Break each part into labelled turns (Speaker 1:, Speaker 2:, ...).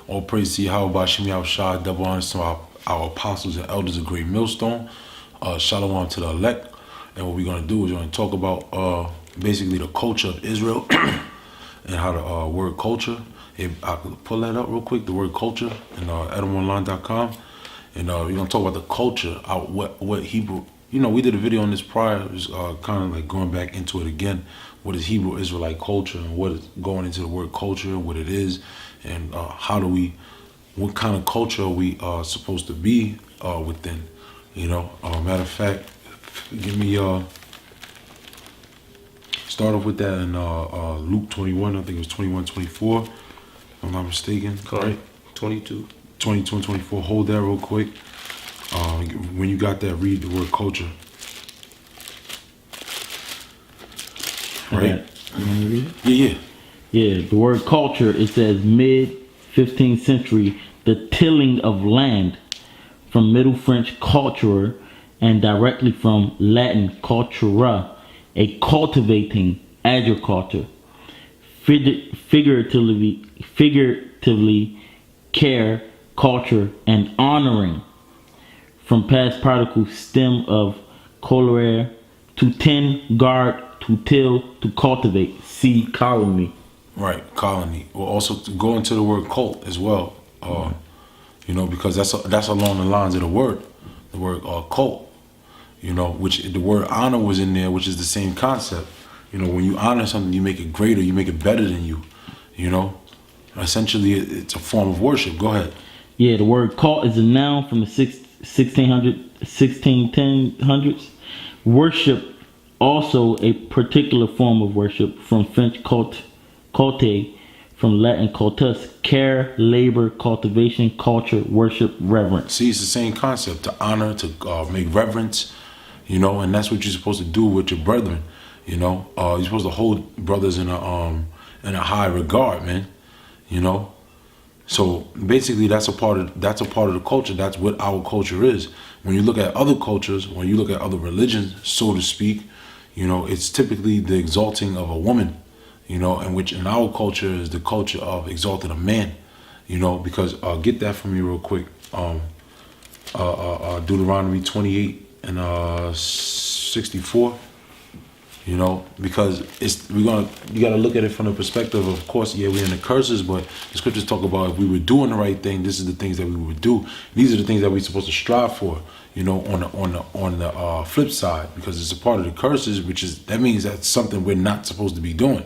Speaker 1: All praise to Yahweh Shem Shah, double honors to our apostles and elders of Great Millstone. Shalom to the elect. And what we're going to do is we're going to talk about basically the culture of Israel and how the word culture. I could pull that up real quick, the word culture, in edomonline.com. And we're going to talk about the culture, what Hebrew. You know, we did a video on this prior. It was kind of like going back into it again. What is Hebrew Israelite culture and what is going into the word culture and what it is, and what kind of culture are we supposed to be within. You know, matter of fact, give me start off with that in Luke 21. I think it was 21:24. If I'm not mistaken.
Speaker 2: Right? 22
Speaker 1: and 24. Hold that real quick. When you got that, read the word culture. Right?
Speaker 3: You want me to read it?
Speaker 1: Yeah.
Speaker 3: Yeah, the word culture, it says mid-15th century, the tilling of land, from Middle French culture and directly from Latin cultura, a cultivating agriculture. Figuratively care, culture, and honoring. From past particle stem of colere, to tend, guard, to till, to cultivate. See colony.
Speaker 1: Right, colony. Well, also to go into the word cult as well. You know, because that's along the lines of the word cult. You know, which the word honor was in there, which is the same concept. You know, when you honor something, you make it greater, you make it better than you. You know, essentially, it's a form of worship. Go ahead.
Speaker 3: Yeah, the word cult is a noun from the 1610s. Worship, also a particular form of worship, from French culte, from Latin cultus, care, labor, cultivation, culture, worship, reverence.
Speaker 1: See, it's the same concept, to honor, to make reverence, you know, and that's what you're supposed to do with your brethren, you know. You're supposed to hold brothers in a high regard, man, you know. So basically, that's a part of the culture. That's what our culture is. When you look at other cultures, when you look at other religions, so to speak, you know, it's typically the exalting of a woman, you know, and which in our culture is the culture of exalting a man, you know, because get that from me real quick. Deuteronomy 28 and 64. You know, because you gotta look at it from the perspective of course, yeah, we're in the curses, but the scriptures talk about if we were doing the right thing, this is the things that we would do. These are the things that we're supposed to strive for, you know, on the flip side, because it's a part of the curses, that means that's something we're not supposed to be doing.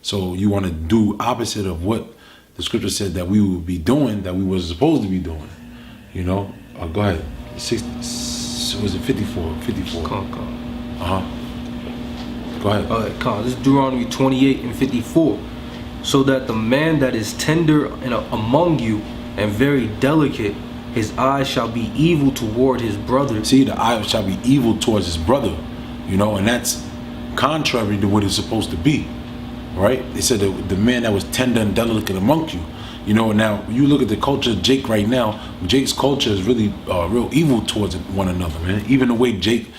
Speaker 1: So you want to do opposite of what the scripture said that we would be doing, that we were supposed to be doing. You know, go ahead. Was it 54? 54. Go ahead.
Speaker 2: All right, this is Deuteronomy 28 and 54. So that the man that is tender among you and very delicate, his eyes shall be evil toward his brother.
Speaker 1: See, the eye shall be evil towards his brother, you know, and that's contrary to what it's supposed to be, right? They said the man that was tender and delicate among you, you know. Now you look at the culture of Jake right now. Jake's culture is really real evil towards one another, man. Even the way Jake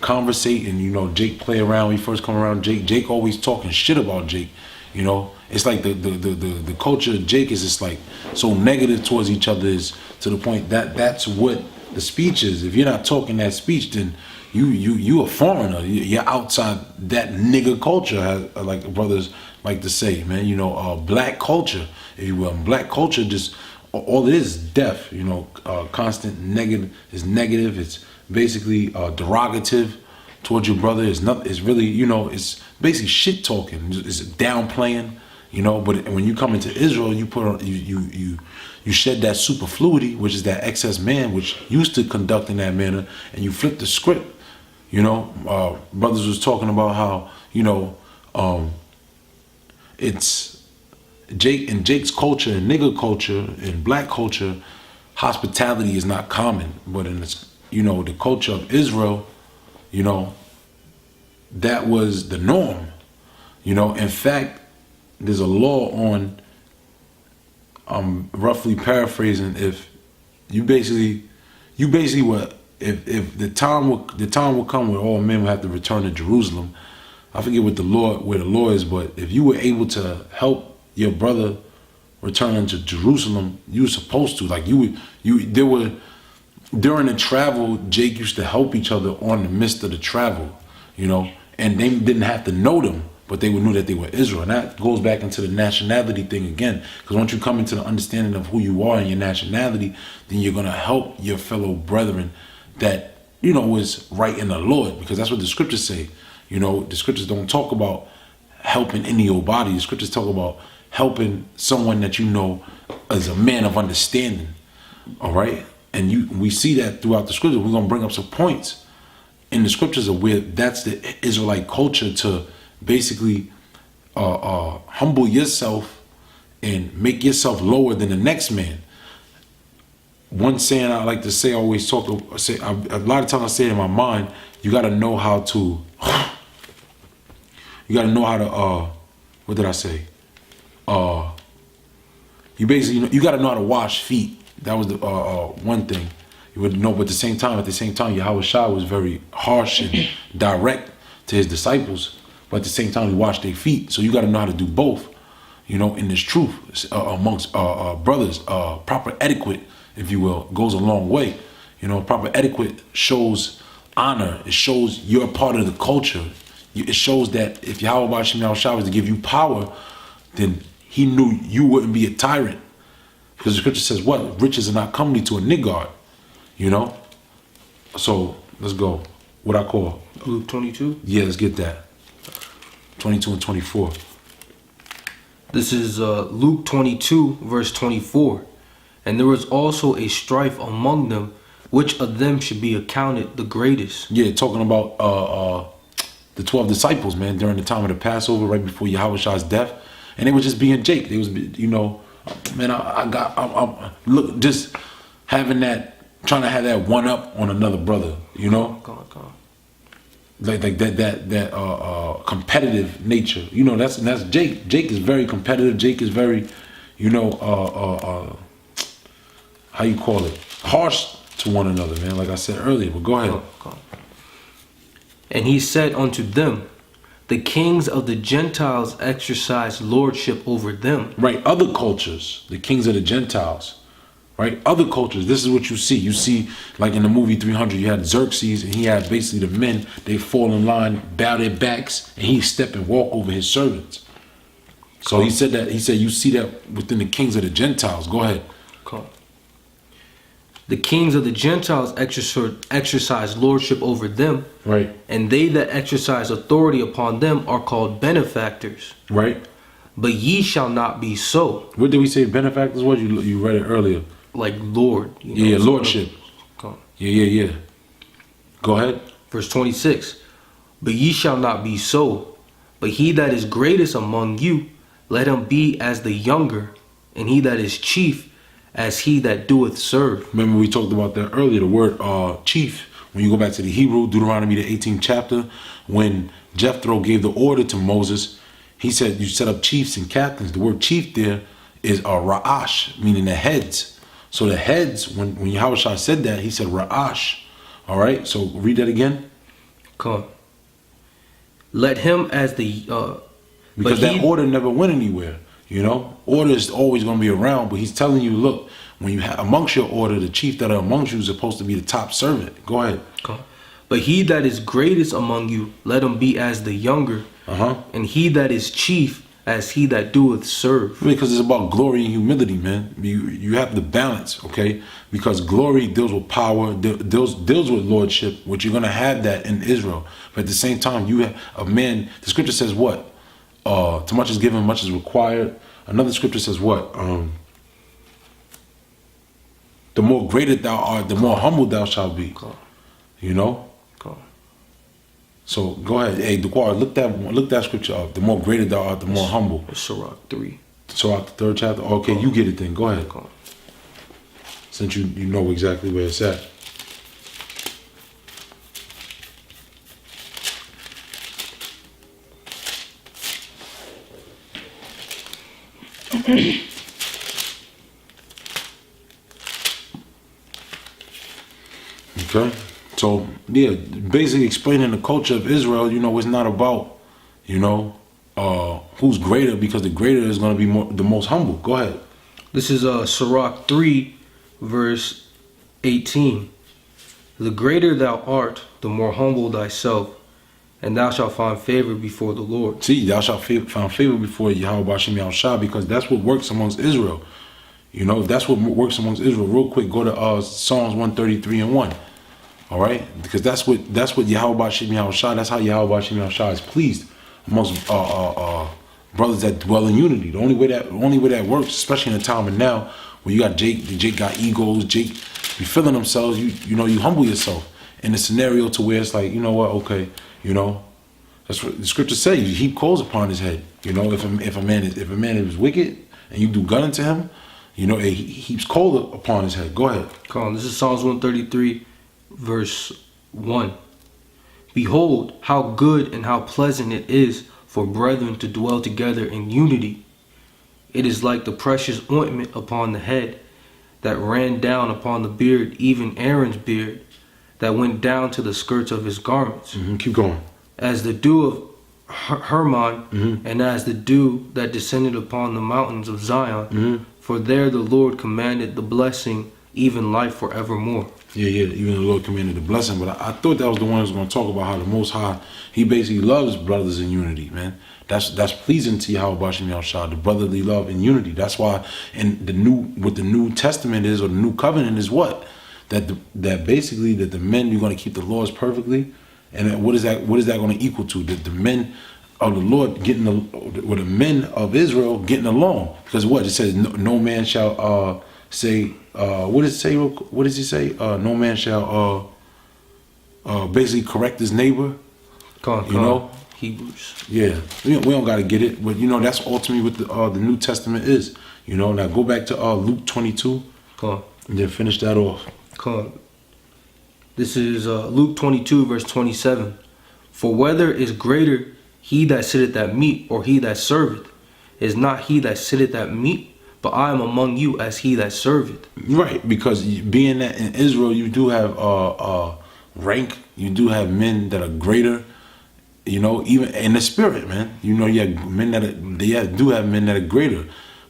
Speaker 1: conversate, and you know, Jake play around. When he first come around, Jake always talking shit about Jake. You know, it's like the culture of Jake is just like so negative towards each other, is to the point that that's what the speech is. If you're not talking that speech, then you a foreigner. You're outside that nigga culture, like the brothers like to say, man. You know, black culture, if you will. Black culture, just all it is death. You know, constant negative is negative. It's basically derogative towards your brother. It's really, you know, it's basically shit talking. It's downplaying, you know. But when you come into Israel, you put on you shed that superfluity, which is that excess man, which used to conduct in that manner, and you flip the script. You know, brothers was talking about how, you know, it's Jake's culture and nigger culture and black culture, hospitality is not common, but in this, you know, the culture of Israel, you know, that was the norm. You know, in fact, there's a law on, roughly paraphrasing, if you basically what, if the time will come where all men will have to return to Jerusalem. I forget where the law is, but if you were able to help your brother returning to Jerusalem, you were supposed to. Like there were, during the travel, Jake used to help each other on the midst of the travel, you know, and they didn't have to know them, but they knew that they were Israel. And that goes back into the nationality thing again, because once you come into the understanding of who you are and your nationality, then you're going to help your fellow brethren that, you know, is right in the Lord, because that's what the scriptures say. You know, the scriptures don't talk about helping any old body. The scriptures talk about helping someone that you know as a man of understanding. All right? And we see that throughout the scriptures. We're going to bring up some points in the scriptures of where that's the Israelite culture, to basically humble yourself and make yourself lower than the next man. One saying I like to say, I always talk to, say a lot of times I say it in my mind, you got to know how to, what did I say? You basically, you got to know how to wash feet. That was the one thing. You would know, but at the same time, Yahweh Shai was very harsh and direct to his disciples, but at the same time, he washed their feet. So you got to know how to do both, you know, in this truth amongst brothers. Proper etiquette, if you will, goes a long way. You know, proper etiquette shows honor. It shows you're a part of the culture. It shows that if Yahweh Shai was to give you power, then he knew you wouldn't be a tyrant. Because the scripture says what? Riches are not comely to a niggard. You know? So, let's go. What I call?
Speaker 2: Luke 22?
Speaker 1: Yeah, let's get that. 22 and 24.
Speaker 2: This is Luke 22, verse 24. And there was also a strife among them, which of them should be accounted the greatest.
Speaker 1: Yeah, talking about the 12 disciples, man, during the time of the Passover, right before Yahweh Shai's death. And they were just being Jake. They was, you know, man, I'm look, just having that, trying to have that one up on another brother, you know?
Speaker 2: Come on.
Speaker 1: Like that competitive nature. You know, that's Jake. Jake is very competitive. Jake is very, you know, how you call it? Harsh to one another, man, like I said earlier. But go ahead.
Speaker 2: Come on. And he said unto them, the kings of the Gentiles exercise lordship over them.
Speaker 1: Right, other cultures, the kings of the Gentiles, right? Other cultures, this is what you see. You see, like in the movie 300, you had Xerxes, and he had basically the men, they fall in line, bow their backs, and he step and walk over his servants. So he said you see that within the kings of the Gentiles. Go ahead.
Speaker 2: Come. The kings of the Gentiles exercise lordship over them.
Speaker 1: Right.
Speaker 2: And they that exercise authority upon them are called benefactors.
Speaker 1: Right.
Speaker 2: But ye shall not be so.
Speaker 1: What did we say benefactors was? You read it earlier.
Speaker 2: Like Lord.
Speaker 1: Yeah, lordship.
Speaker 2: Come.
Speaker 1: Yeah. Go ahead.
Speaker 2: Verse 26. But ye shall not be so. But he that is greatest among you, let him be as the younger. And he that is chief, as he that doeth serve.
Speaker 1: Remember we talked about that earlier, the word chief. When you go back to the Hebrew, Deuteronomy, the 18th chapter, when Jethro gave the order to Moses, he said, you set up chiefs and captains. The word chief there is ra'ash, meaning the heads. So the heads, when Yahushua said that, he said ra'ash. All right, so read that again.
Speaker 2: Come. Let him as the...
Speaker 1: because that order never went anywhere. You know, order is always going to be around, but he's telling you, look, when you have amongst your order, the chief that are amongst you is supposed to be the top servant. Go ahead.
Speaker 2: Okay. But he that is greatest among you, let him be as the younger. And he that is chief, as he that doeth serve.
Speaker 1: Because it's about glory and humility, man. You have the balance, okay? Because glory deals with power, deals with lordship, which you're going to have that in Israel. But at the same time, you have a man, the scripture says what? Too much is given, much is required. Another scripture says what? The more greater thou art, the more humble thou shalt be. You know? So go ahead. Hey, Dequar, look that scripture up. The more greater thou art, the more humble.
Speaker 2: Sirach 3.
Speaker 1: Sirach, the 3rd chapter. Okay, you get it then. Go ahead. Since you know exactly where it's at. Okay, so yeah, basically explaining the culture of Israel. You know, it's not about, you know, who's greater, because the greater is going to be the most humble. Go ahead.
Speaker 2: This is Sirach 3, verse 18. The greater thou art, the more humble thyself, and thou shalt find favor before the Lord.
Speaker 1: See, thou shalt find favor before Yahweh Bashem Yahushua, because that's what works amongst Israel. You know, that's what works amongst Israel. Real quick, go to Psalms 133 and 1. All right, because that's what Yahweh Bashem Yahushua. That's how Yahweh Bashem Yahushua is pleased amongst brothers that dwell in unity. The only way that works, especially in the time of now, where you got Jake got egos, Jake be feeling themselves. You humble yourself in a scenario to where it's like, you know what, okay, you know, that's what the scripture says. You heap coals upon his head. You know, if a man is wicked and you do good unto him, you know, he heaps coal upon his head. Go ahead.
Speaker 2: Come on, this is Psalms 133, verse 1. Behold, how good and how pleasant it is for brethren to dwell together in unity. It is like the precious ointment upon the head that ran down upon the beard, even Aaron's beard, that went down to the skirts of his garments.
Speaker 1: Keep going.
Speaker 2: As the dew of Hermon, and as the dew that descended upon the mountains of Zion. For there the Lord commanded the blessing, even life forevermore.
Speaker 1: Yeah, even the Lord commanded the blessing. But I thought that was the one who was going to talk about how the Most High, he basically loves brothers in unity, man. That's pleasing to Yahweh Bashem Yahushua, the brotherly love and unity. That's why in what the New Testament is, or the New Covenant is what? That basically the men, you're going to keep the laws perfectly. And what is that going to equal to? The men of the Lord with the men of Israel getting along. Because what? It says no man shall say, what does it say? What does he say? No man shall basically correct his neighbor.
Speaker 2: Come on. Hebrews.
Speaker 1: Yeah, we don't got to get it, but you know that's ultimately what the New Testament is. You know, now go back to Luke 22.
Speaker 2: Come on.
Speaker 1: And then finish that off.
Speaker 2: Come on. This is Luke 22, verse 27. For whether is greater he that sitteth at meat, or he that serveth? Is not he that sitteth at meat, but I am among you as he that serveth. Right,
Speaker 1: because being that in Israel you do have rank, you do have men that are greater, you know, even in the spirit, man. You know, you have men do have men that are greater,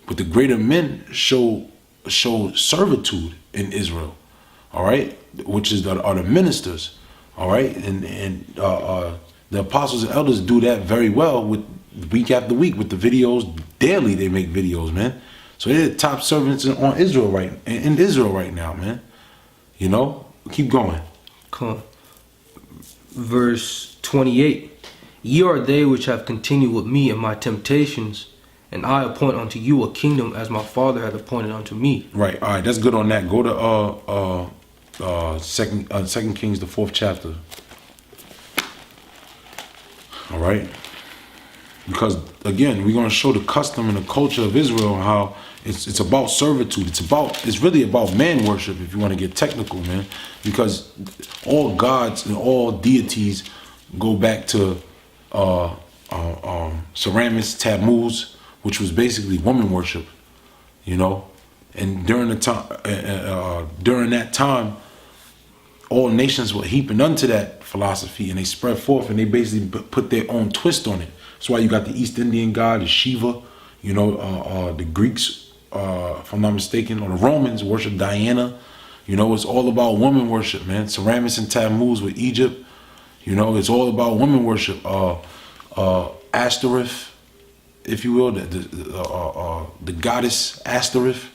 Speaker 1: but the greater men show servitude in Israel, all right, which are the ministers, all right, and the apostles and elders do that very well with week after week with the videos. Daily they make videos, man. So they're the top servants in Israel right now, man. You know, keep going.
Speaker 2: Come on. Verse 28. Ye are they which have continued with me in my temptations, and I appoint unto you a kingdom as my Father hath appointed unto me.
Speaker 1: Right. All right. That's good on that. Go to Second Kings, the 4th chapter. All right. Because again, we're going to show the custom and the culture of Israel, how it's about servitude. It's really about man worship, if you want to get technical, man. Because all gods and all deities go back to Semiramis, Tammuz, which was basically woman worship, you know. And during that time, all nations were heaping unto that philosophy, and they spread forth, and they basically put their own twist on it. That's why you got the East Indian god, the Shiva, you know, the Greeks, if I'm not mistaken, or the Romans worship Diana. You know, it's all about woman worship, man. Semiramis and Tammuz with Egypt, you know, it's all about woman worship. Ashtoreth, if you will, the goddess Ashtoreth,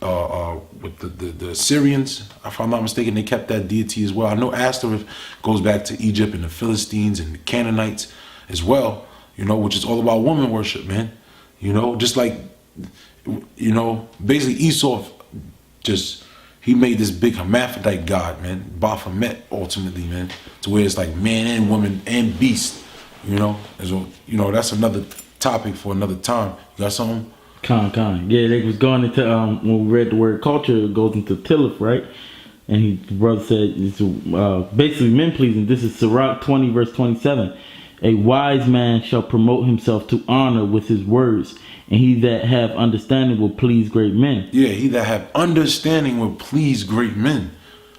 Speaker 1: with the Assyrians, if I'm not mistaken, they kept that deity as well. I know Ashtoreth goes back to Egypt and the Philistines and the Canaanites as well, you know, which is all about woman worship, man. You know, just like, you know, basically Esau he made this big hermaphrodite god, man, Baphomet ultimately, man, to where it's like man and woman and beast, you know. That's another topic for another time. You got something?
Speaker 3: Con. Yeah, they was going into when we read the word culture, it goes into Tilith, right? And the brother said it's basically men pleasing. This is Sirach 20 verse 27. A wise man shall promote himself to honor with his words, and he that have understanding will please great men.
Speaker 1: Yeah, he that have understanding will please great men.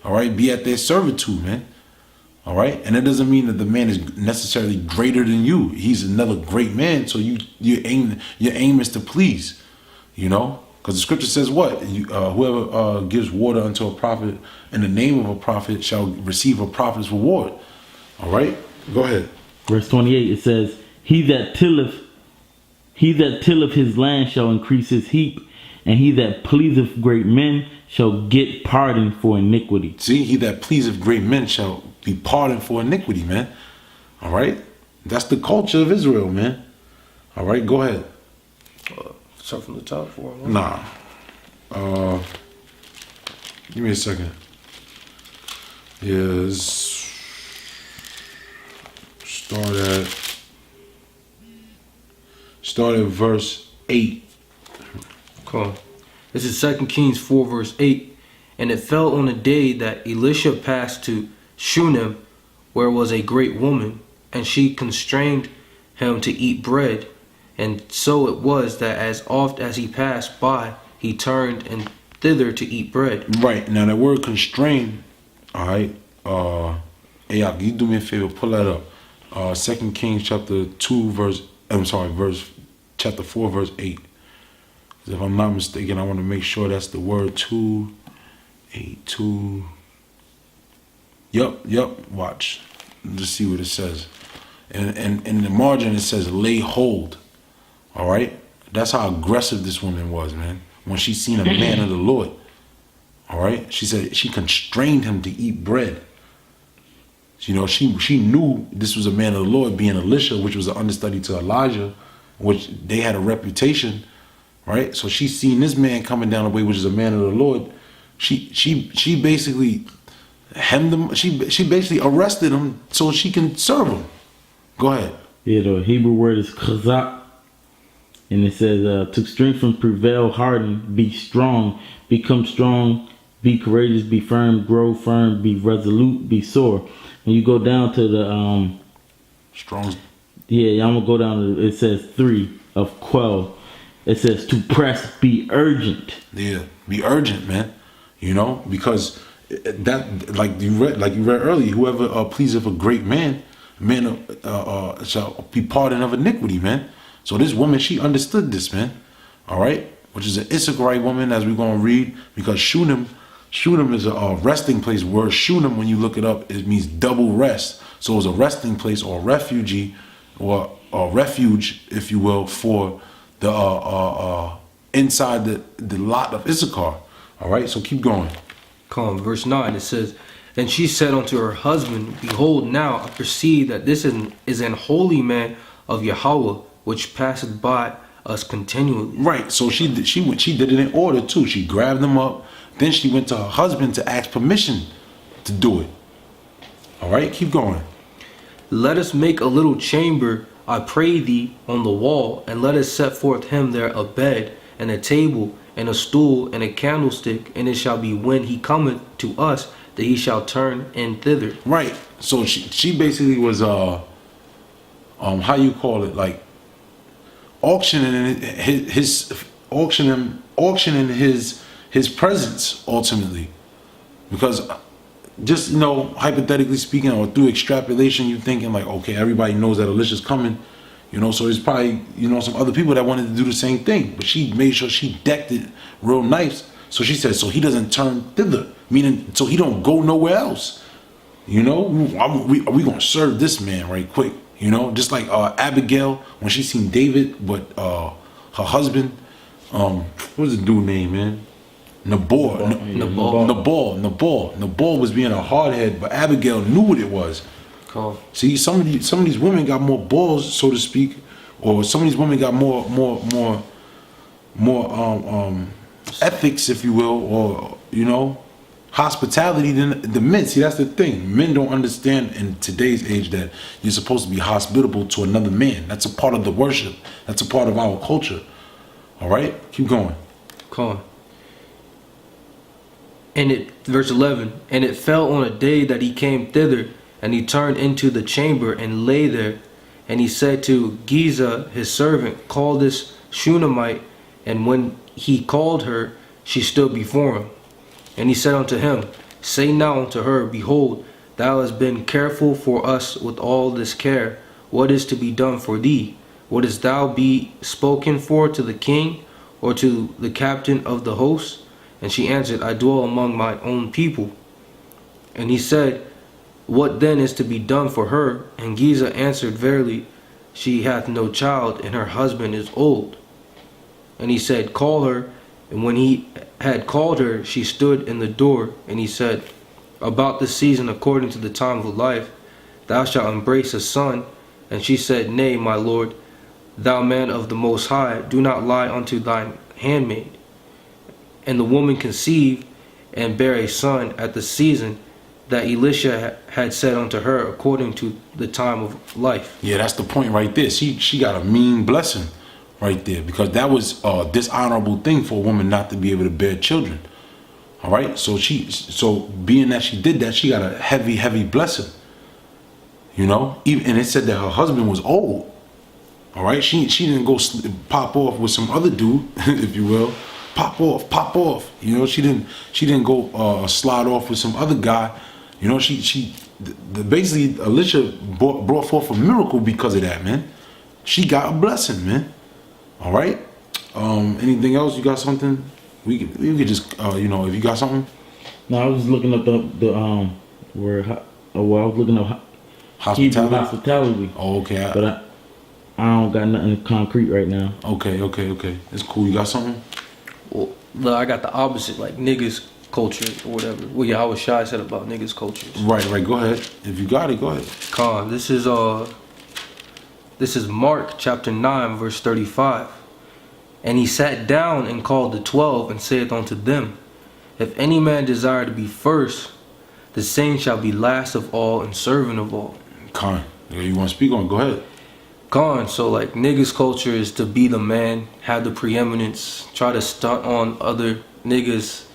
Speaker 1: All right, be at their servitude, man. All right, and it doesn't mean that the man is necessarily greater than you. He's another great man, so your aim is to please, you know, Because the scripture says what? Whoever gives water unto a prophet in the name of a prophet shall receive a prophet's reward. All right? Go ahead.
Speaker 3: Verse 28, it says, He that tilleth his land shall increase his heap, and he that pleaseth great men shall get pardon for iniquity.
Speaker 1: See, he that pleaseth great men shall be pardoned for iniquity, man. All right? That's the culture of Israel, man. All right, go ahead.
Speaker 2: Start from the top for him.
Speaker 1: Nah. Give me a second. Yes. Start at verse 8.
Speaker 2: Come on. This is 2 Kings 4 verse 8. And it fell on a day that Elisha passed to Shunem, where was a great woman, and she constrained him to eat bread. And so it was that as oft as he passed by, he turned and thither to eat bread.
Speaker 1: Right. Now that word constrain, all right. Hey, you do me a favor, pull that up. 2 Kings chapter 2 chapter 4 verse 8. If I'm not mistaken, I want to make sure that's the word 2, 8, 2. Yup. Watch. Just see what it says. And in the margin it says lay hold. All right? That's how aggressive this woman was, man. When she seen a man of the Lord. All right? She said she constrained him to eat bread. You know, she knew this was a man of the Lord, being Elisha, which was an understudy to Elijah, which they had a reputation, right? So she seen this man coming down the way, which is a man of the Lord. She basically hemmed him. She basically arrested him so she can serve him. Go ahead.
Speaker 3: Yeah, the Hebrew word is chazak, and it says, "To strengthen, prevail, harden, be strong, become strong, be courageous, be firm, grow firm, be resolute, be sore." And you go down to the
Speaker 1: Strong.
Speaker 3: Yeah, I'm gonna go down to, it says 3 of 12. It says to press, be urgent.
Speaker 1: Yeah, be urgent, man. You know, because that, like you read earlier, whoever pleaseth a great man shall be pardoned of iniquity, man. So this woman, she understood this, man. All right, which is an Issacharite woman, as we're gonna read, because Shunem is a resting place. Word Shunem, when you look it up, it means double rest. So it's a resting place or a refugee or a refuge, if you will, for the inside the lot of Issachar. All right, so keep going.
Speaker 2: Come, verse 9, it says, And she said unto her husband, Behold, now I perceive that this is an holy man of Yahweh, which passeth by us continually.
Speaker 1: Right, so she did it in order too. She grabbed him up. Then she went to her husband to ask permission to do it. All right, keep going.
Speaker 2: Let us make a little chamber, I pray thee, on the wall, and let us set forth him there a bed, and a table, and a stool, and a candlestick, and it shall be when he cometh to us that he shall turn in thither.
Speaker 1: Right. So she basically was how you call it, like auctioning his presence ultimately, because just, you know, hypothetically speaking, or through extrapolation, you thinking like, okay, everybody knows that Elisha's coming, you know, so there's probably, you know, some other people that wanted to do the same thing, but she made sure she decked it real nice. So she said, so he doesn't turn thither, meaning so he don't go nowhere else. You know, we gonna serve this man right quick. You know, just like Abigail when she seen David, but her husband, what was the dude name, man? Nabal was being a hardhead, but Abigail knew what it was.
Speaker 2: Cool.
Speaker 1: See, some of these women got more balls, so to speak, or some of these women got more ethics, if you will, or, you know, hospitality than the men. See, that's the thing. Men don't understand in today's age that you're supposed to be hospitable to another man. That's a part of the worship. That's a part of our culture. All right, keep going.
Speaker 2: Cool. And verse 11, and it fell on a day that he came thither, and he turned into the chamber and lay there. And he said to Giza his servant, Call this Shunammite. And when he called her, she stood before him. And he said unto him, Say now unto her, Behold, thou hast been careful for us with all this care. What is to be done for thee? Wouldst thou be spoken for to the king? or to the captain of the host? And she answered, I dwell among my own people. And he said, What then is to be done for her? And Giza answered, Verily, she hath no child, and her husband is old. And he said, Call her. And when he had called her, she stood in the door. And he said, About this season, according to the time of life, thou shalt embrace a son. And she said, Nay, my lord, thou man of the Most High, do not lie unto thine handmaid. And the woman conceived and bare a son at the season that Elisha had said unto her, according to the time of life.
Speaker 1: Yeah, that's the point right there. She got a mean blessing right there, because that was a dishonorable thing for a woman not to be able to bear children. All right, so being that she did that, she got a heavy blessing. You know, and it said that her husband was old. All right, she didn't go pop off with some other dude, if you will. Pop off. You know, she didn't go slide off with some other guy. You know, basically Elisha brought forth a miracle because of that, man. She got a blessing, man. All right. Anything else? You got something? We could just if you got something.
Speaker 3: No, I was looking up the where I was looking up
Speaker 1: Hospitality.
Speaker 3: Hospitality.
Speaker 1: Oh, okay.
Speaker 3: But I don't got nothing concrete right now.
Speaker 1: Okay. It's cool. You got something?
Speaker 2: Well, look, I got the opposite, like niggas culture or whatever. Well, yeah, I was shy said about niggas cultures.
Speaker 1: Right. Go ahead. If you got it, go ahead.
Speaker 2: Con, this is Mark chapter 9 verse 35. And he sat down and called the 12 and saith unto them, If any man desire to be first, the same shall be last of all and servant of all.
Speaker 1: Con, you want to speak on it? Go ahead.
Speaker 2: Con, so like niggas culture is to be the man, have the preeminence, try to stunt on other niggas.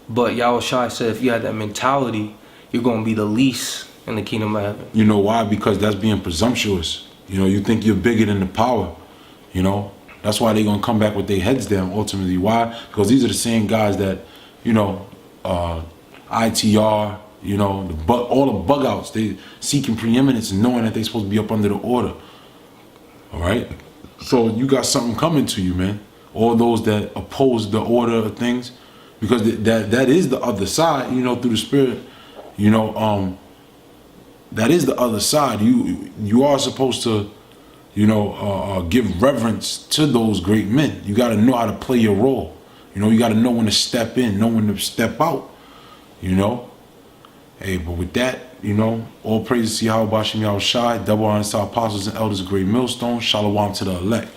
Speaker 2: But Yahushua said if you have that mentality, you're going to be the least in the kingdom of heaven.
Speaker 1: You know why? Because that's being presumptuous. You know, you think you're bigger than the power. You know, that's why they're going to come back with their heads down ultimately. Why? Because these are the same guys that, you know, ITR, you know, all the bug outs, they seeking preeminence and knowing that they're supposed to be up under the order. All right? So you got something coming to you, man. All those that oppose the order of things, because that is the other side, you know, through the spirit, you know, that is the other side. You are supposed to, you know, give reverence to those great men. You got to know how to play your role. You know, you got to know when to step in, know when to step out, you know. Hey, but with that, you know, all praises to Yahweh Bashim Yahushai, double honor to our apostles and elders of Great Millstone, shalom to the elect.